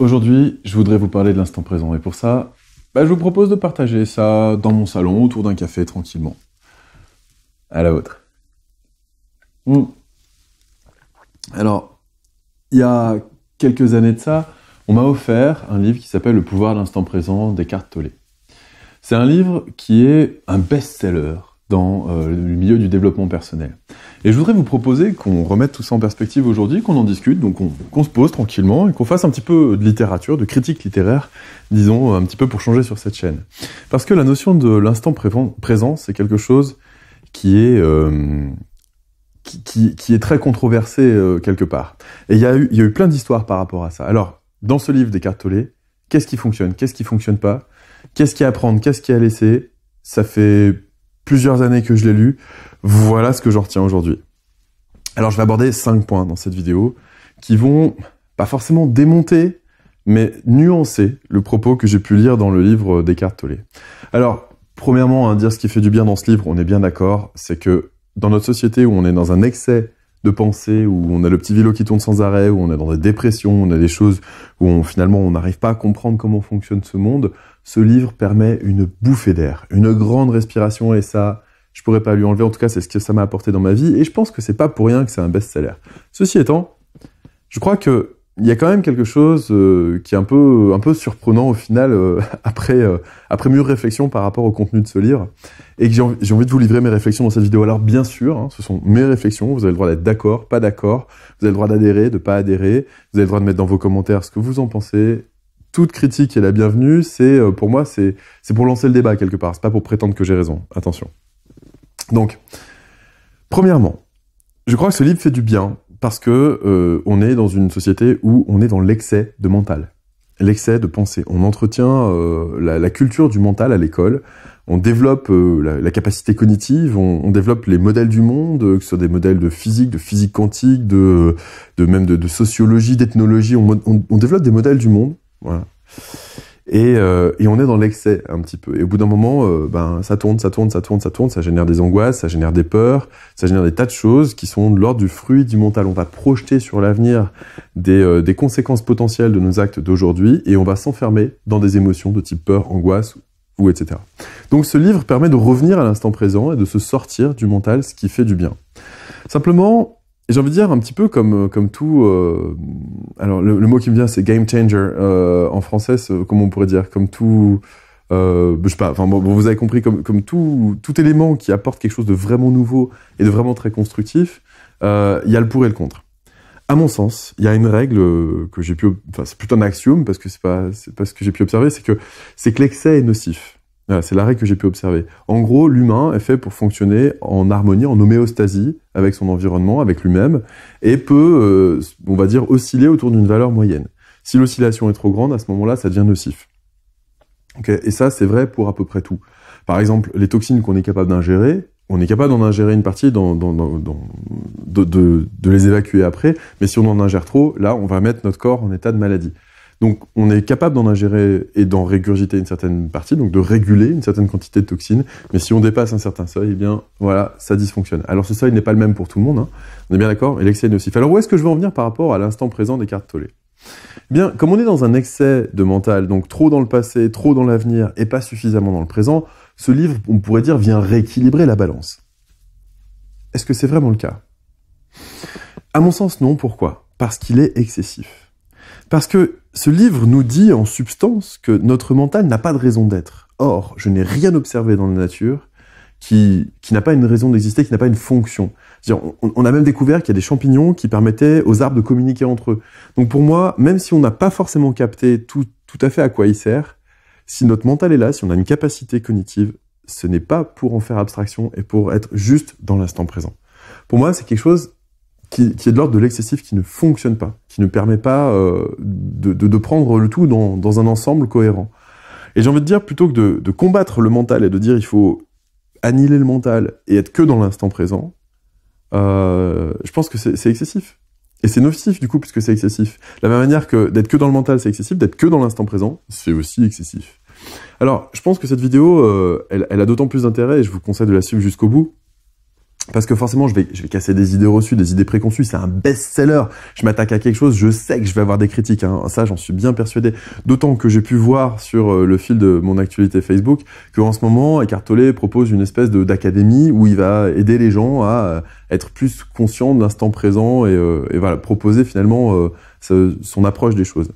Aujourd'hui, je voudrais vous parler de l'instant présent. Et pour ça, je vous propose de partager ça dans mon salon, autour d'un café, tranquillement. À la vôtre. Alors, il y a quelques années de ça, on m'a offert un livre qui s'appelle Le pouvoir de l'instant présent d'Eckhart Tolle. C'est un livre qui est un best-seller dans le milieu du développement personnel. Et je voudrais vous proposer qu'on remette tout ça en perspective aujourd'hui, qu'on en discute, donc qu'on se pose tranquillement et qu'on fasse un petit peu de littérature, de critique littéraire, disons, un petit peu pour changer sur cette chaîne. Parce que la notion de l'instant présent, c'est quelque chose qui est très controversé quelque part. Et il y a eu plein d'histoires par rapport à ça. Alors, dans ce livre d'Eckhart Tolle, qu'est-ce qui fonctionne pas? Qu'est-ce qu'il y a à prendre? Qu'est-ce qu'il y a à laisser? Ça fait plusieurs années que je l'ai lu. Voilà ce que j'en retiens aujourd'hui. Alors, je vais aborder 5 points dans cette vidéo qui vont pas forcément démonter, mais nuancer le propos que j'ai pu lire dans le livre d'Eckhart Tolle. Alors, premièrement, dire ce qui fait du bien dans ce livre, on est bien d'accord, c'est que dans notre société où on est dans un excès de pensée, où on a le petit vélo qui tourne sans arrêt, où on est dans des dépressions, on a des choses où finalement on n'arrive pas à comprendre comment fonctionne ce monde, ce livre permet une bouffée d'air, une grande respiration, et ça, je pourrais pas lui enlever. En tout cas, c'est ce que ça m'a apporté dans ma vie, et je pense que c'est pas pour rien que c'est un best-seller. Ceci étant, je crois que il y a quand même quelque chose qui est un peu surprenant au final après mûre réflexion par rapport au contenu de ce livre, et que j'ai envie de vous livrer mes réflexions dans cette vidéo. Alors bien sûr, ce sont mes réflexions, vous avez le droit d'être d'accord, pas d'accord, vous avez le droit d'adhérer, de pas adhérer, vous avez le droit de mettre dans vos commentaires ce que vous en pensez. Toute critique est la bienvenue, pour moi c'est pour lancer le débat quelque part, c'est pas pour prétendre que j'ai raison, attention. Donc, premièrement, je crois que ce livre fait du bien, parce que on est dans une société où on est dans l'excès de mental, l'excès de pensée. On entretient la culture du mental à l'école, on développe la capacité cognitive, on développe les modèles du monde, que ce soit des modèles de physique quantique, même de sociologie, d'ethnologie, on développe des modèles du monde, voilà. Et on est dans l'excès un petit peu. Et au bout d'un moment, ça tourne, ça génère des angoisses, ça génère des peurs, ça génère des tas de choses qui sont de l'ordre du fruit du mental. On va projeter sur l'avenir des conséquences potentielles de nos actes d'aujourd'hui, et on va s'enfermer dans des émotions de type peur, angoisse, ou etc. Donc ce livre permet de revenir à l'instant présent et de se sortir du mental, ce qui fait du bien. Simplement, j'ai envie de dire un petit peu comme tout... alors le mot qui me vient, c'est game changer. En français, comment on pourrait dire? Comme tout... je sais pas, enfin bon, vous avez compris, comme tout élément qui apporte quelque chose de vraiment nouveau et de vraiment très constructif, il y a le pour et le contre. À mon sens, il y a une règle que j'ai pu... Enfin, c'est plutôt un axiome, parce que c'est pas ce que j'ai pu observer, c'est que l'excès est nocif. Voilà, c'est la règle que j'ai pu observer. En gros, l'humain est fait pour fonctionner en harmonie, en homéostasie avec son environnement, avec lui-même, et peut, on va dire, osciller autour d'une valeur moyenne. Si l'oscillation est trop grande, à ce moment-là, ça devient nocif. Okay, et ça, c'est vrai pour à peu près tout. Par exemple, les toxines qu'on est capable d'ingérer, on est capable d'en ingérer une partie, de les évacuer après, mais si on en ingère trop, là, on va mettre notre corps en état de maladie. Donc, on est capable d'en ingérer et d'en régurgiter une certaine partie, donc de réguler une certaine quantité de toxines, mais si on dépasse un certain seuil, eh bien, voilà, ça dysfonctionne. Alors, ce seuil n'est pas le même pour tout le monde, hein, on est bien d'accord, et l'excès est nocif. Alors, où est-ce que je veux en venir par rapport à l'instant présent d'Eckhart Tolle? Eh bien, comme on est dans un excès de mental, donc trop dans le passé, trop dans l'avenir, et pas suffisamment dans le présent, ce livre, on pourrait dire, vient rééquilibrer la balance. Est-ce que c'est vraiment le cas? À mon sens, non. Pourquoi? Parce qu'il est excessif. Parce que ce livre nous dit en substance que notre mental n'a pas de raison d'être. Or, je n'ai rien observé dans la nature qui n'a pas une raison d'exister, qui n'a pas une fonction. On a même découvert qu'il y a des champignons qui permettaient aux arbres de communiquer entre eux. Donc pour moi, même si on n'a pas forcément capté tout à fait à quoi il sert, si notre mental est là, si on a une capacité cognitive, ce n'est pas pour en faire abstraction et pour être juste dans l'instant présent. Pour moi, c'est quelque chose qui est de l'ordre de l'excessif, qui ne fonctionne pas, qui ne permet pas de prendre le tout dans un ensemble cohérent. Et j'ai envie de dire, plutôt que de combattre le mental et de dire il faut annihiler le mental et être que dans l'instant présent, je pense que c'est excessif. Et c'est nocif du coup, puisque c'est excessif. De la même manière que d'être que dans le mental, c'est excessif, d'être que dans l'instant présent, c'est aussi excessif. Alors, je pense que cette vidéo, elle a d'autant plus d'intérêt, et je vous conseille de la suivre jusqu'au bout, Parce que forcément, je vais casser des idées reçues, des idées préconçues. C'est un best-seller. Je m'attaque à quelque chose, je sais que je vais avoir des critiques. Hein. Ça, j'en suis bien persuadé. D'autant que j'ai pu voir sur le fil de mon actualité Facebook qu'en ce moment, Eckhart Tolle propose une espèce d'académie où il va aider les gens à être plus conscients de l'instant présent et voilà, proposer finalement son approche des choses.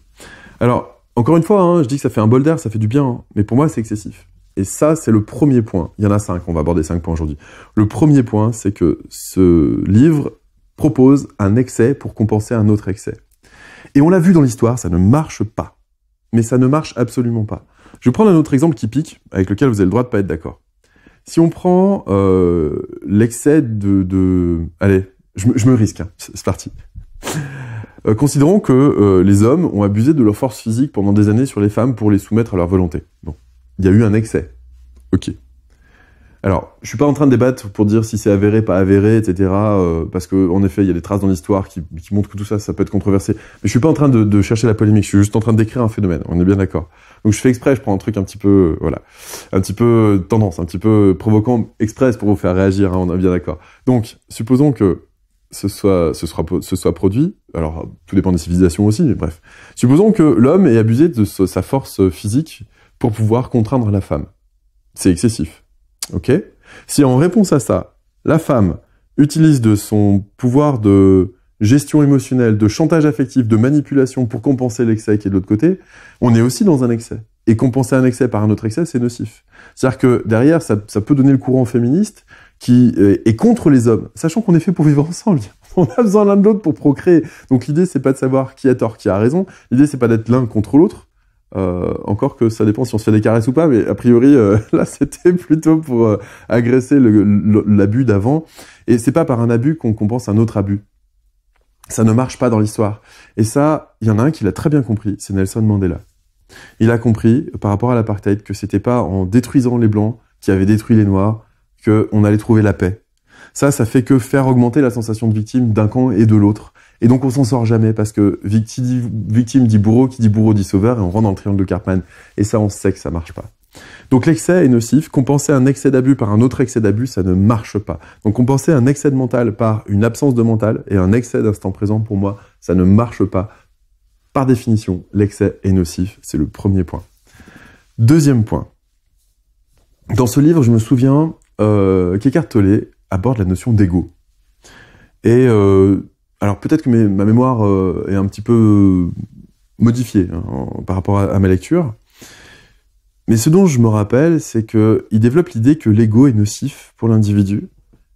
Alors, encore une fois, hein, je dis que ça fait un bol d'air, ça fait du bien, hein, mais pour moi, c'est excessif. Et ça, c'est le premier point. Il y en a 5, on va aborder 5 points aujourd'hui. Le premier point, c'est que ce livre propose un excès pour compenser un autre excès. Et on l'a vu dans l'histoire, ça ne marche pas. Mais ça ne marche absolument pas. Je vais prendre un autre exemple qui pique, avec lequel vous avez le droit de pas être d'accord. Si on prend l'excès Allez, je me risque, hein. C'est parti. Considérons que les hommes ont abusé de leur force physique pendant des années sur les femmes pour les soumettre à leur volonté. Bon. Il y a eu un excès. Ok. Alors, je suis pas en train de débattre pour dire si c'est avéré, pas avéré, etc. Parce que, en effet, il y a des traces dans l'histoire qui montrent que tout ça, ça peut être controversé. Mais je suis pas en train de chercher la polémique. Je suis juste en train de décrire un phénomène. On est bien d'accord. Donc, je fais exprès. Je prends un truc un petit peu, voilà, un petit peu tendance, un petit peu provoquant, express pour vous faire réagir. Hein, on est bien d'accord. Donc, supposons que ce soit produit. Alors, tout dépend des civilisations aussi. Mais bref. Supposons que l'homme ait abusé de sa force physique pour pouvoir contraindre la femme. C'est excessif. Ok ? Si en réponse à ça, la femme utilise de son pouvoir de gestion émotionnelle, de chantage affectif, de manipulation pour compenser l'excès qui est de l'autre côté, on est aussi dans un excès. Et compenser un excès par un autre excès, c'est nocif. C'est-à-dire que derrière, ça peut donner le courant féministe qui est contre les hommes, sachant qu'on est fait pour vivre ensemble. On a besoin l'un de l'autre pour procréer. Donc l'idée, c'est pas de savoir qui a tort, qui a raison. L'idée, c'est pas d'être l'un contre l'autre. Encore que ça dépend si on se fait des caresses ou pas, mais a priori, là, c'était plutôt pour agresser l'abus d'avant. Et c'est pas par un abus qu'on compense un autre abus. Ça ne marche pas dans l'histoire. Et ça, il y en a un qui l'a très bien compris, c'est Nelson Mandela. Il a compris, par rapport à l'apartheid, que c'était pas en détruisant les Blancs qui avaient détruit les Noirs qu'on allait trouver la paix. Ça fait que faire augmenter la sensation de victime d'un camp et de l'autre. Et donc on s'en sort jamais parce que victime dit bourreau, qui dit bourreau dit sauveur, et on rentre dans le triangle de Karpman. Et ça, on sait que ça marche pas. Donc l'excès est nocif. Compenser un excès d'abus par un autre excès d'abus, ça ne marche pas. Donc compenser un excès de mental par une absence de mental et un excès d'instant présent, pour moi, ça ne marche pas. Par définition, l'excès est nocif. C'est le premier point. Deuxième point. Dans ce livre, je me souviens qu'Eckhart Tolle aborde la notion d'ego. Et alors peut-être que ma mémoire est un petit peu modifiée par rapport à ma lecture, mais ce dont je me rappelle, c'est qu'il développe l'idée que l'ego est nocif pour l'individu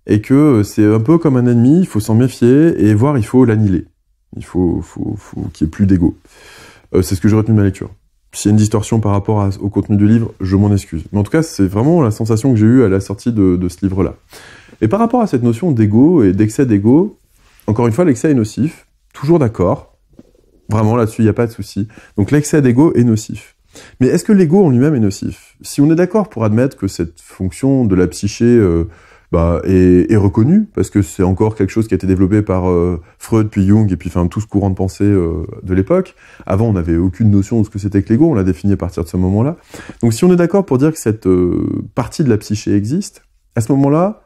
et que c'est un peu comme un ennemi, il faut s'en méfier et voire il faut l'annihiler. Il faut qu'il n'y ait plus d'ego. C'est ce que j'ai retenu de ma lecture. S'il y a une distorsion par rapport au contenu du livre, je m'en excuse. Mais en tout cas, c'est vraiment la sensation que j'ai eue à la sortie de ce livre-là. Et par rapport à cette notion d'ego et d'excès d'ego, encore une fois, l'excès est nocif. Toujours d'accord. Vraiment, là-dessus, il n'y a pas de souci. Donc l'excès d'ego est nocif. Mais est-ce que l'ego en lui-même est nocif ? Si on est d'accord pour admettre que cette fonction de la psyché est reconnue, parce que c'est encore quelque chose qui a été développé par Freud, puis Jung, et puis tout ce courant de pensée de l'époque. Avant, on n'avait aucune notion de ce que c'était que l'ego, on l'a défini à partir de ce moment-là. Donc si on est d'accord pour dire que cette partie de la psyché existe, à ce moment-là,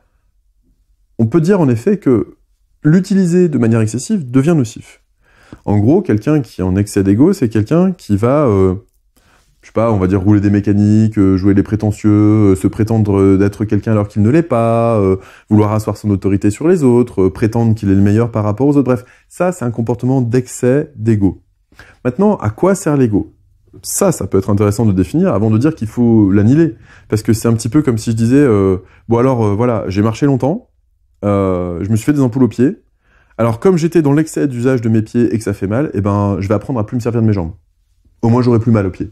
on peut dire en effet que l'utiliser de manière excessive devient nocif. En gros, quelqu'un qui est en excès d'ego, c'est quelqu'un qui va... je sais pas, on va dire rouler des mécaniques, jouer les prétentieux, se prétendre d'être quelqu'un alors qu'il ne l'est pas, vouloir asseoir son autorité sur les autres, prétendre qu'il est le meilleur par rapport aux autres. Bref, ça, c'est un comportement d'excès d'ego. Maintenant, à quoi sert l'ego ? Ça peut être intéressant de définir avant de dire qu'il faut l'annihiler. Parce que c'est un petit peu comme si je disais, voilà, j'ai marché longtemps, je me suis fait des ampoules aux pieds, alors comme j'étais dans l'excès d'usage de mes pieds et que ça fait mal, je vais apprendre à plus me servir de mes jambes. Au moins, j'aurai plus mal aux pieds.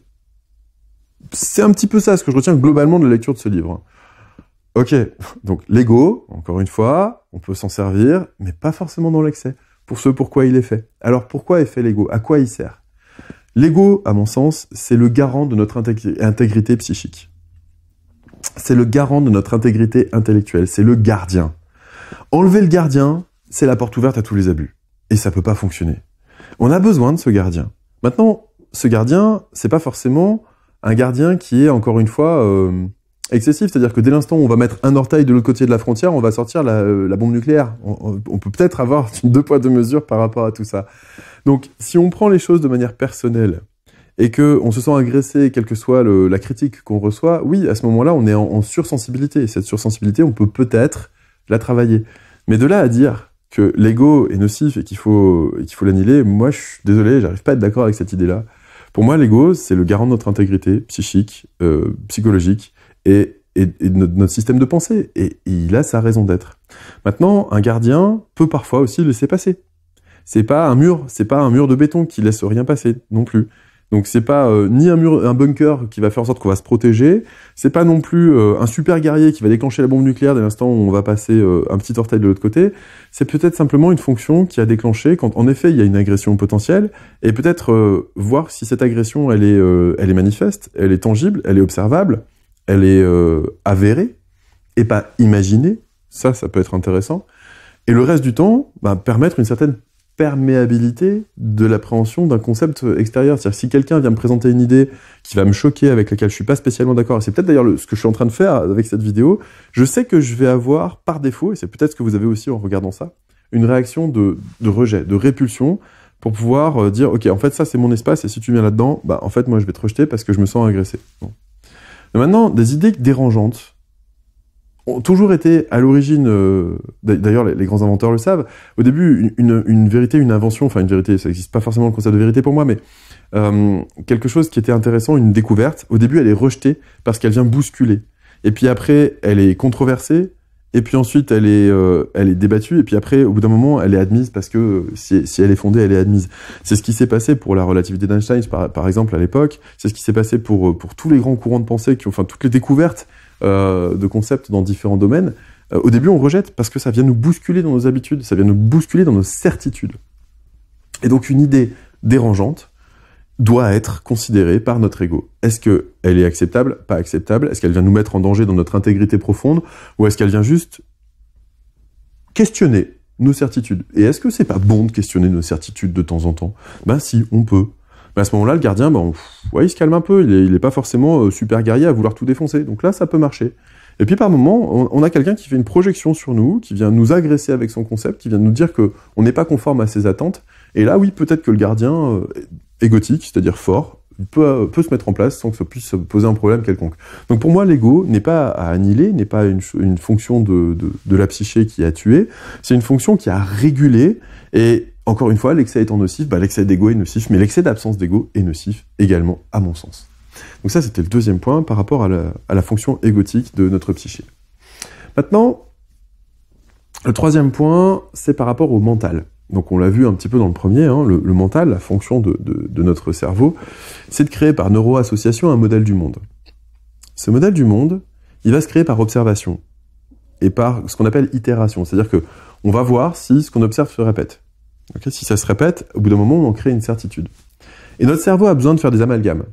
C'est un petit peu ça, ce que je retiens globalement de la lecture de ce livre. Ok, donc l'ego, encore une fois, on peut s'en servir, mais pas forcément dans l'excès, pour ce pourquoi il est fait. Alors pourquoi est fait l'ego ? À quoi il sert ? L'ego, à mon sens, c'est le garant de notre intégrité psychique. C'est le garant de notre intégrité intellectuelle, c'est le gardien. Enlever le gardien, c'est la porte ouverte à tous les abus. Et ça peut pas fonctionner. On a besoin de ce gardien. Maintenant, ce gardien, c'est pas forcément un gardien qui est, encore une fois, excessif, c'est-à-dire que dès l'instant où on va mettre un orteil de l'autre côté de la frontière, on va sortir la bombe nucléaire. On peut peut-être avoir 2 poids 2 mesures par rapport à tout ça. Donc, si on prend les choses de manière personnelle et que on se sent agressé, quelle que soit la critique qu'on reçoit, oui, à ce moment-là, on est en sursensibilité. Et cette sursensibilité, on peut peut-être la travailler. Mais de là à dire que l'ego est nocif et qu'il faut l'annihiler, moi, je suis désolé, j'arrive pas à être d'accord avec cette idée-là. Pour moi, l'ego, c'est le garant de notre intégrité psychique, psychologique et de notre système de pensée. Et il a sa raison d'être. Maintenant, un gardien peut parfois aussi laisser passer. C'est pas un mur de béton qui laisse rien passer non plus. Donc c'est pas ni un bunker qui va faire en sorte qu'on va se protéger, c'est pas non plus un super guerrier qui va déclencher la bombe nucléaire dès l'instant où on va passer un petit orteil de l'autre côté. C'est peut-être simplement une fonction qui a déclenché quand en effet il y a une agression potentielle et peut-être voir si cette agression elle est manifeste, elle est tangible, elle est observable, elle est avérée et pas imaginée. Ça peut être intéressant. Et le reste du temps, permettre une certaine perméabilité de l'appréhension d'un concept extérieur. C'est-à-dire si quelqu'un vient me présenter une idée qui va me choquer, avec laquelle je suis pas spécialement d'accord, et c'est peut-être d'ailleurs ce que je suis en train de faire avec cette vidéo, je sais que je vais avoir par défaut, et c'est peut-être ce que vous avez aussi en regardant ça, une réaction de rejet, de répulsion, pour pouvoir dire, ok, en fait ça c'est mon espace, et si tu viens là-dedans, en fait moi je vais te rejeter parce que je me sens agressé. Bon. Mais maintenant, des idées dérangeantes ont toujours été à l'origine, d'ailleurs les grands inventeurs le savent, au début une vérité, une invention, enfin une vérité, ça n'existe pas forcément le concept de vérité pour moi, mais quelque chose qui était intéressant, une découverte, au début elle est rejetée parce qu'elle vient bousculer, et puis après elle est controversée, et puis ensuite elle est débattue, et puis après au bout d'un moment elle est admise parce que si elle est fondée, elle est admise. C'est ce qui s'est passé pour la relativité d'Einstein par exemple à l'époque, c'est ce qui s'est passé pour tous les grands courants de pensée, toutes les découvertes de concepts dans différents domaines. Au début, on rejette parce que ça vient nous bousculer dans nos habitudes, ça vient nous bousculer dans nos certitudes. Et donc, une idée dérangeante doit être considérée par notre ego. Est-ce qu'elle est acceptable, pas acceptable? Est-ce qu'elle vient nous mettre en danger dans notre intégrité profonde? Ou est-ce qu'elle vient juste questionner nos certitudes? Et est-ce que c'est pas bon de questionner nos certitudes de temps en temps? Si, on peut. Mais à ce moment-là, le gardien, il se calme un peu. Il est pas forcément super guerrier à vouloir tout défoncer. Donc là, ça peut marcher. Et puis par moment, on a quelqu'un qui fait une projection sur nous, qui vient nous agresser avec son concept, qui vient nous dire que on n'est pas conforme à ses attentes. Et là, oui, peut-être que le gardien égotique, c'est-à-dire fort, peut se mettre en place sans que ça puisse poser un problème quelconque. Donc pour moi, l'ego n'est pas à annihiler, n'est pas une fonction de la psyché qui a tué. C'est une fonction qui a régulé. Et encore une fois, l'excès étant nocif, l'excès d'ego est nocif, mais l'excès d'absence d'ego est nocif également, à mon sens. Donc ça, c'était le deuxième point par rapport à la fonction égotique de notre psyché. Maintenant, le troisième point, c'est par rapport au mental. Donc on l'a vu un petit peu dans le premier, le mental, la fonction de notre cerveau, c'est de créer par neuroassociation un modèle du monde. Ce modèle du monde, il va se créer par observation et par ce qu'on appelle itération, c'est-à-dire que on va voir si ce qu'on observe se répète. Okay, si ça se répète, au bout d'un moment, on crée une certitude. Et notre cerveau a besoin de faire des amalgames.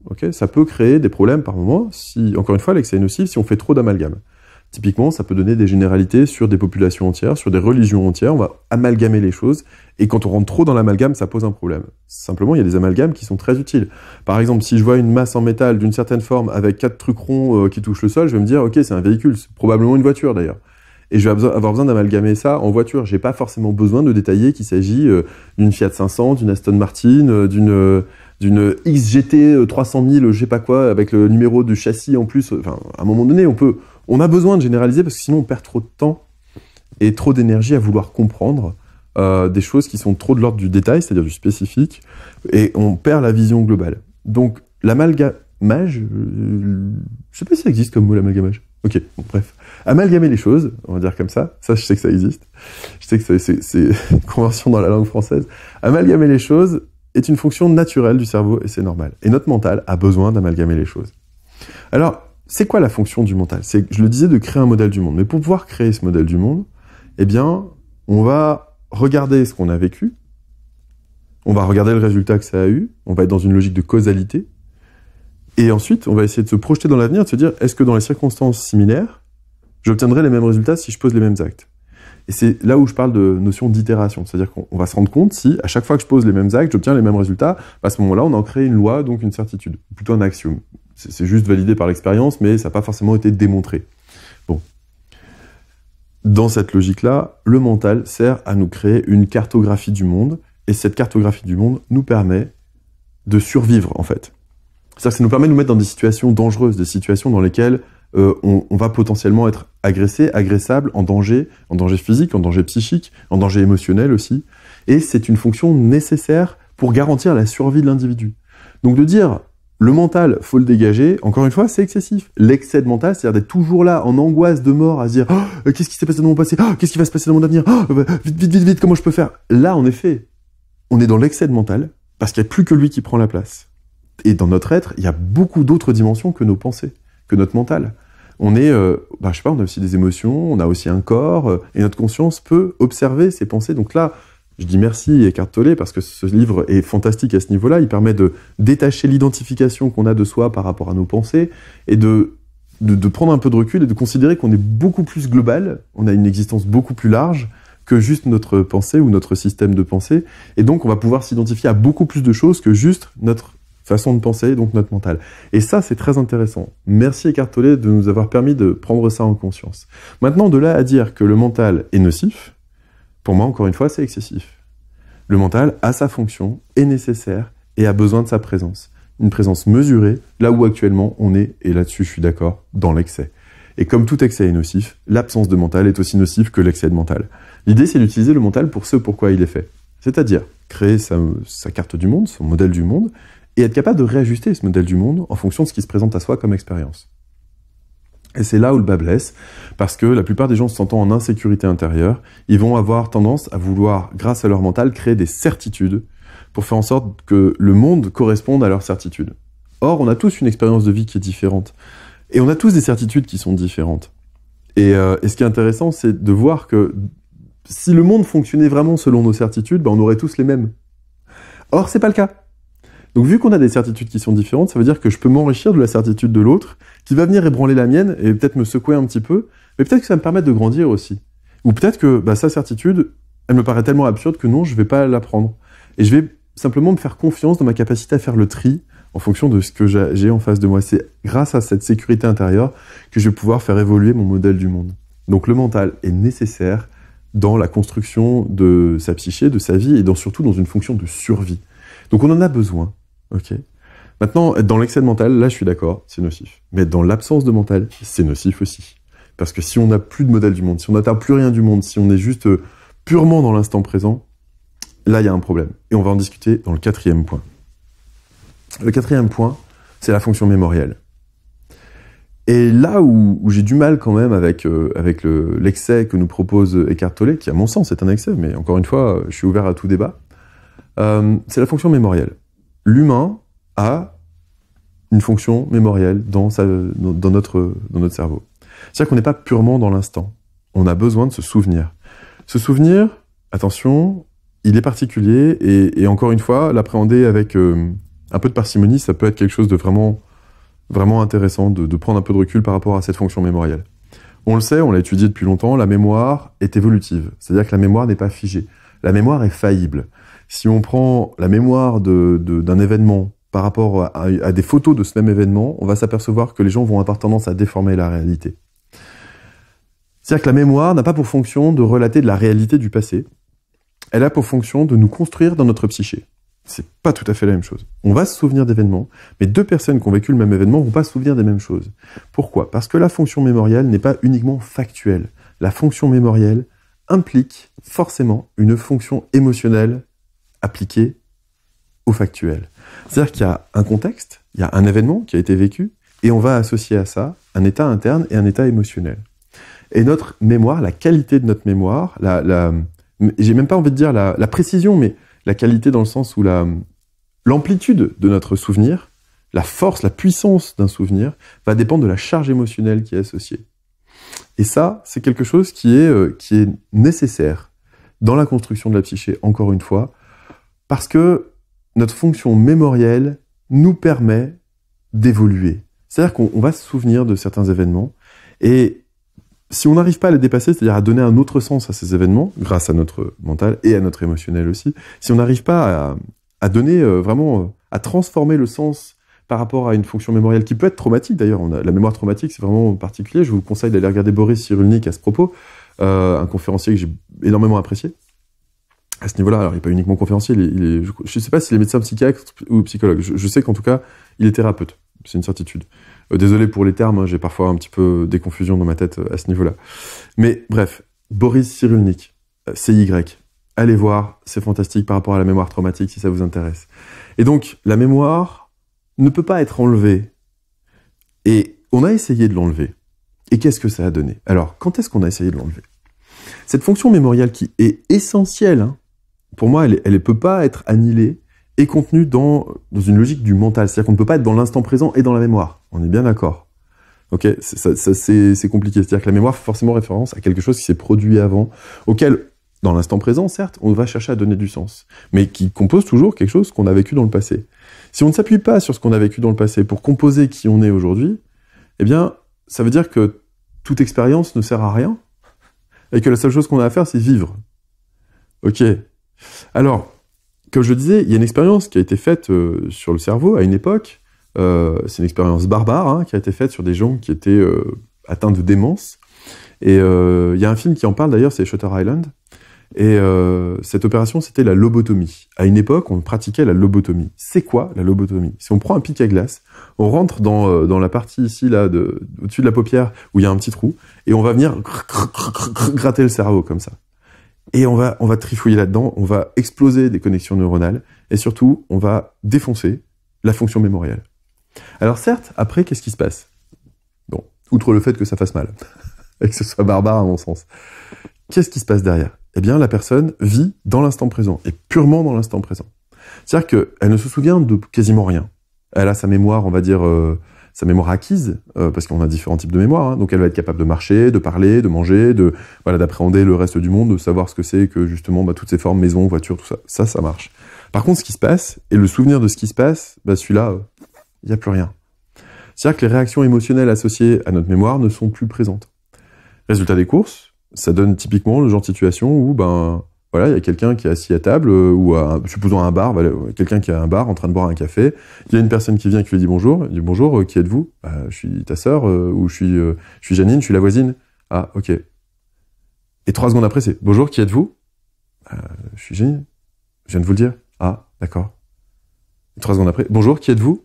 Okay, ça peut créer des problèmes par moment, si, encore une fois, l'excès est nocif, si on fait trop d'amalgames. Typiquement, ça peut donner des généralités sur des populations entières, sur des religions entières, on va amalgamer les choses, et quand on rentre trop dans l'amalgame, ça pose un problème. Simplement, il y a des amalgames qui sont très utiles. Par exemple, si je vois une masse en métal d'une certaine forme avec 4 trucs ronds qui touchent le sol, je vais me dire, ok, c'est un véhicule, c'est probablement une voiture d'ailleurs. Et je vais avoir besoin d'amalgamer ça en voiture. J'ai pas forcément besoin de détailler qu'il s'agit d'une Fiat 500, d'une Aston Martin, d'une XGT 300 000, je sais pas quoi, avec le numéro du châssis en plus. Enfin, à un moment donné, on a besoin de généraliser parce que sinon on perd trop de temps et trop d'énergie à vouloir comprendre des choses qui sont trop de l'ordre du détail, c'est-à-dire du spécifique, et on perd la vision globale. Donc l'amalgamage, je sais pas si ça existe comme mot, l'amalgamage. Ok, bon, bref. Amalgamer les choses, on va dire comme ça. Ça, je sais que ça existe. Je sais que c'est une convention dans la langue française. Amalgamer les choses est une fonction naturelle du cerveau et c'est normal. Et notre mental a besoin d'amalgamer les choses. Alors, c'est quoi la fonction du mental? C'est, je le disais, de créer un modèle du monde. Mais pour pouvoir créer ce modèle du monde, eh bien, on va regarder ce qu'on a vécu. On va regarder le résultat que ça a eu. On va être dans une logique de causalité. Et ensuite, on va essayer de se projeter dans l'avenir, de se dire, est-ce que dans les circonstances similaires, j'obtiendrai les mêmes résultats si je pose les mêmes actes? Et c'est là où je parle de notion d'itération. C'est-à-dire qu'on va se rendre compte si, à chaque fois que je pose les mêmes actes, j'obtiens les mêmes résultats, à ce moment-là, on en crée une loi, donc une certitude, plutôt un axiome. C'est juste validé par l'expérience, mais ça n'a pas forcément été démontré. Bon. Dans cette logique-là, le mental sert à nous créer une cartographie du monde, et cette cartographie du monde nous permet de survivre, en fait. C'est-à-dire que ça nous permet de nous mettre dans des situations dangereuses, des situations dans lesquelles on va potentiellement être agressé, agressable, en danger physique, en danger psychique, en danger émotionnel aussi. Et c'est une fonction nécessaire pour garantir la survie de l'individu. Donc de dire, le mental, faut le dégager, encore une fois, c'est excessif. L'excès de mental, c'est-à-dire d'être toujours là, en angoisse de mort, à se dire « qu'est-ce qui s'est passé dans mon passé ? Qu'est-ce qui va se passer dans mon avenir ? Vite, comment je peux faire ?» Là, en effet, on est dans l'excès de mental, parce qu'il n'y a plus que lui qui prend la place. Et dans notre être, il y a beaucoup d'autres dimensions que nos pensées, que notre mental. On est, je sais pas, on a aussi des émotions, on a aussi un corps, et notre conscience peut observer ces pensées. Donc là, je dis merci Eckhart Tolle parce que ce livre est fantastique à ce niveau-là. Il permet de détacher l'identification qu'on a de soi par rapport à nos pensées et de prendre un peu de recul et de considérer qu'on est beaucoup plus global, on a une existence beaucoup plus large que juste notre pensée ou notre système de pensée. Et donc, on va pouvoir s'identifier à beaucoup plus de choses que juste notre façon de penser, donc notre mental. Et ça, c'est très intéressant. Merci Eckhart Tolle de nous avoir permis de prendre ça en conscience. Maintenant, de là à dire que le mental est nocif, pour moi, encore une fois, c'est excessif. Le mental a sa fonction, est nécessaire et a besoin de sa présence. Une présence mesurée, là où actuellement on est, et là-dessus je suis d'accord, dans l'excès. Et comme tout excès est nocif, l'absence de mental est aussi nocive que l'excès de mental. L'idée, c'est d'utiliser le mental pour ce pourquoi il est fait. C'est-à-dire créer sa carte du monde, son modèle du monde, et être capable de réajuster ce modèle du monde en fonction de ce qui se présente à soi comme expérience. Et c'est là où le bas blesse, parce que la plupart des gens se sentant en insécurité intérieure, ils vont avoir tendance à vouloir, grâce à leur mental, créer des certitudes pour faire en sorte que le monde corresponde à leurs certitudes. Or, on a tous une expérience de vie qui est différente. Et on a tous des certitudes qui sont différentes. Et ce qui est intéressant, c'est de voir que si le monde fonctionnait vraiment selon nos certitudes, on aurait tous les mêmes. Or, c'est pas le cas. Donc, vu qu'on a des certitudes qui sont différentes, ça veut dire que je peux m'enrichir de la certitude de l'autre, qui va venir ébranler la mienne et peut-être me secouer un petit peu, mais peut-être que ça va me permettre de grandir aussi. Ou peut-être que sa certitude, elle me paraît tellement absurde que non, je vais pas la prendre. Et je vais simplement me faire confiance dans ma capacité à faire le tri en fonction de ce que j'ai en face de moi. C'est grâce à cette sécurité intérieure que je vais pouvoir faire évoluer mon modèle du monde. Donc le mental est nécessaire dans la construction de sa psyché, de sa vie, et surtout dans une fonction de survie. Donc on en a besoin. Ok. Maintenant, être dans l'excès de mental, là je suis d'accord, c'est nocif. Mais être dans l'absence de mental, c'est nocif aussi. Parce que si on n'a plus de modèle du monde, si on n'atteint plus rien du monde, si on est juste purement dans l'instant présent, là il y a un problème. Et on va en discuter dans le 4e point. Le 4e point, c'est la fonction mémorielle. Et là où j'ai du mal quand même avec l'excès que nous propose Eckhart Tolle, qui à mon sens est un excès, mais encore une fois, je suis ouvert à tout débat, c'est la fonction mémorielle. L'humain a une fonction mémorielle dans notre cerveau. C'est-à-dire qu'on n'est pas purement dans l'instant. On a besoin de se souvenir. Se souvenir, attention, il est particulier, et encore une fois, l'appréhender avec un peu de parcimonie, ça peut être quelque chose de vraiment, vraiment intéressant, de prendre un peu de recul par rapport à cette fonction mémorielle. On le sait, on l'a étudié depuis longtemps, la mémoire est évolutive. C'est-à-dire que la mémoire n'est pas figée. La mémoire est faillible. Si on prend la mémoire d'un événement par rapport à des photos de ce même événement, on va s'apercevoir que les gens vont avoir tendance à déformer la réalité. C'est-à-dire que la mémoire n'a pas pour fonction de relater de la réalité du passé. Elle a pour fonction de nous construire dans notre psyché. C'est pas tout à fait la même chose. On va se souvenir d'événements, mais deux personnes qui ont vécu le même événement vont pas se souvenir des mêmes choses. Pourquoi ? Parce que la fonction mémorielle n'est pas uniquement factuelle. La fonction mémorielle implique forcément une fonction émotionnelle appliquée au factuel. C'est-à-dire qu'il y a un contexte, il y a un événement qui a été vécu, et on va associer à ça un état interne et un état émotionnel. Et notre mémoire, la qualité de notre mémoire, j'ai même pas envie de dire la précision, mais la qualité dans le sens où l'amplitude de notre souvenir, la force, la puissance d'un souvenir, va dépendre de la charge émotionnelle qui est associée. Et ça, c'est quelque chose qui est nécessaire dans la construction de la psyché, encore une fois, parce que notre fonction mémorielle nous permet d'évoluer. C'est-à-dire qu'on va se souvenir de certains événements, et si on n'arrive pas à les dépasser, c'est-à-dire à donner un autre sens à ces événements, grâce à notre mental et à notre émotionnel aussi, si on n'arrive pas à donner vraiment, à transformer le sens par rapport à une fonction mémorielle qui peut être traumatique d'ailleurs. La mémoire traumatique, c'est vraiment particulier. Je vous conseille d'aller regarder Boris Cyrulnik à ce propos, un conférencier que j'ai énormément apprécié à ce niveau-là. Alors, il n'est pas uniquement conférencier, je ne sais pas s'il est médecin psychiatre ou psychologue. Je sais qu'en tout cas, il est thérapeute. C'est une certitude. Désolé pour les termes, hein, j'ai parfois un petit peu des confusions dans ma tête à ce niveau-là. Mais bref, Boris Cyrulnik, CY, allez voir, c'est fantastique par rapport à la mémoire traumatique si ça vous intéresse. Et donc, la mémoire ne peut pas être enlevée. Et on a essayé de l'enlever. Et qu'est-ce que ça a donné? Alors, quand est-ce qu'on a essayé de l'enlever? Cette fonction mémorielle qui est essentielle, hein, pour moi, elle ne peut pas être annihilée et contenue dans une logique du mental. C'est-à-dire qu'on ne peut pas être dans l'instant présent et dans la mémoire. On est bien d'accord. Ok, c'est compliqué. C'est-à-dire que la mémoire fait forcément référence à quelque chose qui s'est produit avant, auquel, dans l'instant présent, certes, on va chercher à donner du sens, mais qui compose toujours quelque chose qu'on a vécu dans le passé. Si on ne s'appuie pas sur ce qu'on a vécu dans le passé pour composer qui on est aujourd'hui, eh bien, ça veut dire que toute expérience ne sert à rien et que la seule chose qu'on a à faire, c'est vivre. Ok. Alors, comme je le disais, il y a une expérience qui a été faite sur le cerveau à une époque. C'est une expérience barbare hein, qui a été faite sur des gens qui étaient atteints de démence. Et il y a un film qui en parle d'ailleurs, c'est Shutter Island. Et cette opération, c'était la lobotomie. À une époque, on pratiquait la lobotomie. C'est quoi la lobotomie? Si on prend un pic à glace, on rentre dans la partie ici, là, au-dessus de la paupière, où il y a un petit trou, et on va venir gratter le cerveau comme ça. Et on va trifouiller là-dedans, on va exploser des connexions neuronales, et surtout, on va défoncer la fonction mémorielle. Alors certes, après, qu'est-ce qui se passe? Bon, outre le fait que ça fasse mal, et que ce soit barbare à mon sens, qu'est-ce qui se passe derrière? Eh bien, la personne vit dans l'instant présent, et purement dans l'instant présent. C'est-à-dire qu'elle ne se souvient de quasiment rien. Elle a sa mémoire, on va dire, sa mémoire acquise, parce qu'on a différents types de mémoire, hein, donc elle va être capable de marcher, de parler, de manger, d'appréhender le reste du monde, de savoir ce que c'est que justement toutes ces formes, maison, voiture, tout ça, ça marche. Par contre, ce qui se passe, et le souvenir de ce qui se passe, celui-là, il n'y a plus rien. C'est-à-dire que les réactions émotionnelles associées à notre mémoire ne sont plus présentes. Résultat des courses, ça donne typiquement le genre de situation où, il y a quelqu'un qui est assis à table, ou supposons un bar, quelqu'un qui est à un bar en train de boire un café, il y a une personne qui vient qui lui dit bonjour, il dit bonjour, qui êtes-vous? Je suis ta sœur, ou je suis Janine, je suis la voisine. Ah, ok. Et 3 secondes après, c'est bonjour, qui êtes-vous? Je suis Janine, je viens de vous le dire. Ah, d'accord. Et 3 secondes après, bonjour, qui êtes-vous?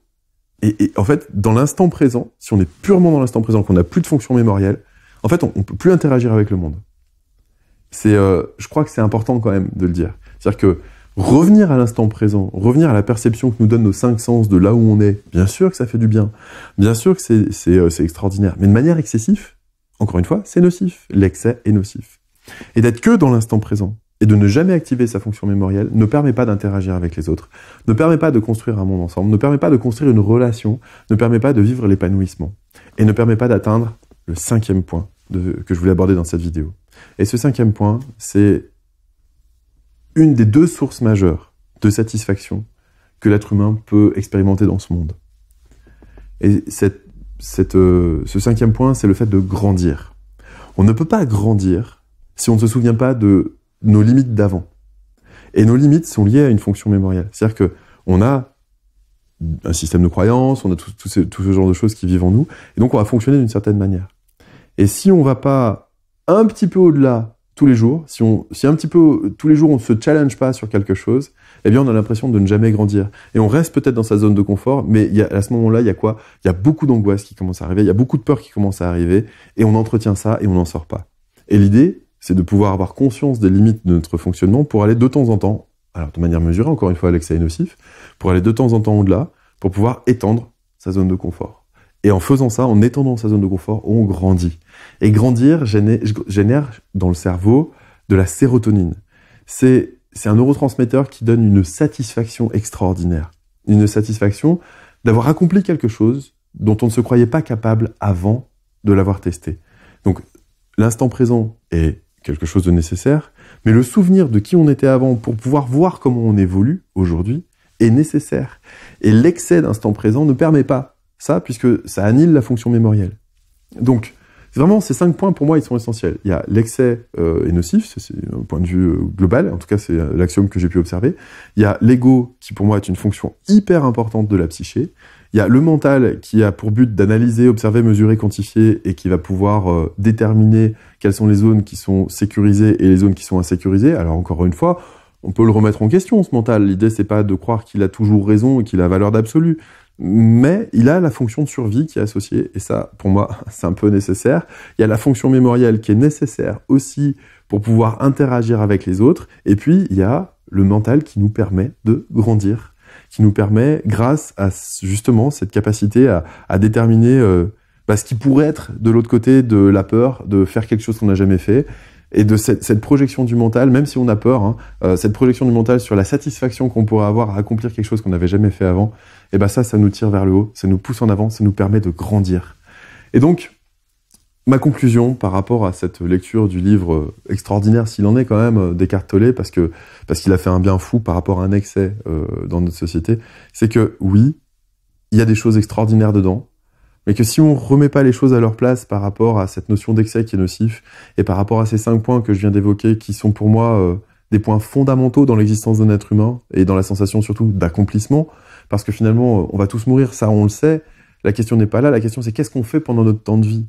Et en fait, dans l'instant présent, si on est purement dans l'instant présent, qu'on n'a plus de fonction mémorielle, en fait, on peut plus interagir avec le monde. Je crois que c'est important quand même de le dire. C'est-à-dire que revenir à l'instant présent, revenir à la perception que nous donnent nos 5 sens de là où on est, bien sûr que ça fait du bien. Bien sûr que c'est extraordinaire. Mais de manière excessive, encore une fois, c'est nocif. L'excès est nocif. Et d'être que dans l'instant présent, et de ne jamais activer sa fonction mémorielle, ne permet pas d'interagir avec les autres, ne permet pas de construire un monde ensemble, ne permet pas de construire une relation, ne permet pas de vivre l'épanouissement, et ne permet pas d'atteindre le 5e point que je voulais aborder dans cette vidéo. Et ce 5e point, c'est une des 2 sources majeures de satisfaction que l'être humain peut expérimenter dans ce monde. Et ce 5e point, c'est le fait de grandir. On ne peut pas grandir si on ne se souvient pas de nos limites d'avant. Et nos limites sont liées à une fonction mémorielle. C'est-à-dire que on a un système de croyances, on a tout ce genre de choses qui vivent en nous, et donc on va fonctionner d'une certaine manière. Et si on va pas un petit peu au-delà tous les jours, si un petit peu tous les jours on se challenge pas sur quelque chose, eh bien on a l'impression de ne jamais grandir. Et on reste peut-être dans sa zone de confort, mais à ce moment-là, il y a quoi? Il y a beaucoup d'angoisse qui commence à arriver, il y a beaucoup de peur qui commence à arriver, et on entretient ça et on n'en sort pas. Et l'idée, c'est de pouvoir avoir conscience des limites de notre fonctionnement pour aller de temps en temps, alors de manière mesurée, encore une fois, l'excès est nocif, pour aller de temps en temps au-delà, pour pouvoir étendre sa zone de confort. Et en faisant ça, en étendant sa zone de confort, on grandit. Et grandir génère dans le cerveau de la sérotonine. C'est un neurotransmetteur qui donne une satisfaction extraordinaire. Une satisfaction d'avoir accompli quelque chose dont on ne se croyait pas capable avant de l'avoir testé. Donc, l'instant présent est quelque chose de nécessaire, mais le souvenir de qui on était avant pour pouvoir voir comment on évolue aujourd'hui est nécessaire. Et l'excès d'instant présent ne permet pas ça, puisque ça annule la fonction mémorielle. Donc, Vraiment, ces 5 points, pour moi, ils sont essentiels. Il y a l'excès est nocif, c'est un point de vue global, en tout cas, c'est l'axiome que j'ai pu observer. Il y a l'ego, qui pour moi est une fonction hyper importante de la psyché. Il y a le mental, qui a pour but d'analyser, observer, mesurer, quantifier, et qui va pouvoir déterminer quelles sont les zones qui sont sécurisées et les zones qui sont insécurisées. Alors, encore une fois, on peut le remettre en question, ce mental. L'idée, c'est pas de croire qu'il a toujours raison et qu'il a valeur d'absolu. Mais il a la fonction de survie qui est associée, et ça, pour moi, c'est un peu nécessaire. Il y a la fonction mémorielle qui est nécessaire aussi pour pouvoir interagir avec les autres, et puis il y a le mental qui nous permet de grandir, qui nous permet, grâce à justement cette capacité à déterminer ce qui pourrait être de l'autre côté de la peur, de faire quelque chose qu'on n'a jamais fait, et de cette projection du mental, même si on a peur, cette projection du mental sur la satisfaction qu'on pourrait avoir à accomplir quelque chose qu'on n'avait jamais fait avant, et ça nous tire vers le haut, ça nous pousse en avant, ça nous permet de grandir. Et donc, ma conclusion par rapport à cette lecture du livre extraordinaire, s'il en est quand même, d'Eckhart Tolle, parce qu'il a fait un bien fou par rapport à un excès dans notre société, c'est que oui, il y a des choses extraordinaires dedans, mais que si on remet pas les choses à leur place par rapport à cette notion d'excès qui est nocif, et par rapport à ces 5 points que je viens d'évoquer, qui sont pour moi des points fondamentaux dans l'existence d'un être humain, et dans la sensation surtout d'accomplissement, parce que finalement, on va tous mourir, ça on le sait, la question n'est pas là, la question c'est qu'est-ce qu'on fait pendant notre temps de vie?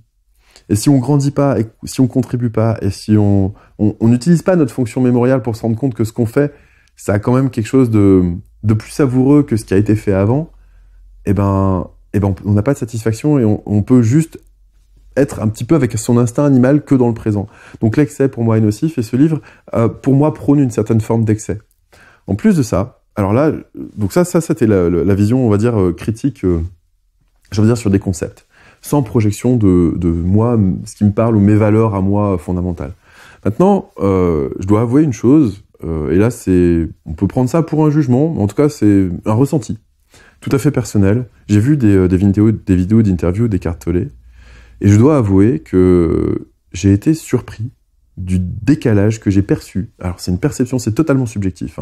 Et si on grandit pas, et si on contribue pas, et si on n'utilise pas notre fonction mémoriale pour se rendre compte que ce qu'on fait, ça a quand même quelque chose de plus savoureux que ce qui a été fait avant, on n'a pas de satisfaction et on peut juste être un petit peu avec son instinct animal que dans le présent. Donc l'excès pour moi est nocif et ce livre pour moi prône une certaine forme d'excès. En plus de ça, alors là, donc ça c'était la vision, on va dire, critique, je veux dire, sur des concepts, sans projection de moi, ce qui me parle ou mes valeurs à moi fondamentales. Maintenant, je dois avouer une chose, et là on peut prendre ça pour un jugement, mais en tout cas c'est un ressenti. Tout à fait personnel. J'ai vu des vidéos d'interviews d'Eckhart Tolle, et je dois avouer que j'ai été surpris du décalage que j'ai perçu. Alors c'est une perception, c'est totalement subjectif.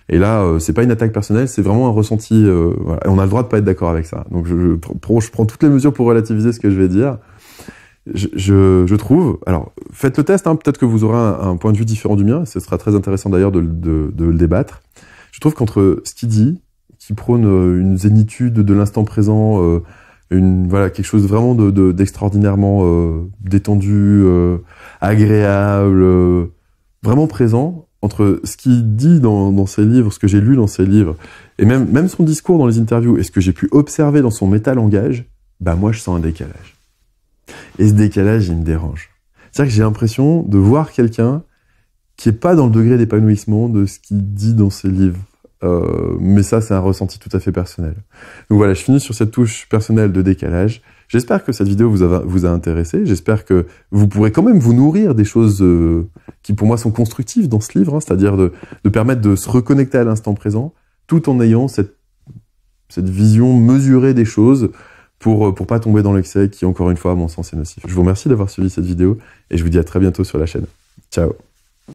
Et là, c'est pas une attaque personnelle, c'est vraiment un ressenti. Voilà. Et on a le droit de pas être d'accord avec ça. Donc je prends toutes les mesures pour relativiser ce que je vais dire. Je trouve. Alors faites le test. Peut-être que vous aurez un point de vue différent du mien. Ce sera très intéressant d'ailleurs de le débattre. Je trouve qu'entre ce qu'il dit, qui prône une zénitude de l'instant présent, quelque chose vraiment d'extraordinairement détendu, agréable, vraiment présent, entre ce qu'il dit dans ses livres, ce que j'ai lu dans ses livres, et même son discours dans les interviews, et ce que j'ai pu observer dans son métalangage, moi je sens un décalage. Et ce décalage, il me dérange. C'est-à-dire que j'ai l'impression de voir quelqu'un qui est pas dans le degré d'épanouissement de ce qu'il dit dans ses livres. Mais ça, c'est un ressenti tout à fait personnel. Donc voilà, je finis sur cette touche personnelle de décalage. J'espère que cette vidéo vous a intéressé. J'espère que vous pourrez quand même vous nourrir des choses qui, pour moi, sont constructives dans ce livre, c'est-à-dire de permettre de se reconnecter à l'instant présent, tout en ayant cette vision mesurée des choses pour pas tomber dans l'excès qui, encore une fois, à mon sens, est nocif. Je vous remercie d'avoir suivi cette vidéo et je vous dis à très bientôt sur la chaîne. Ciao.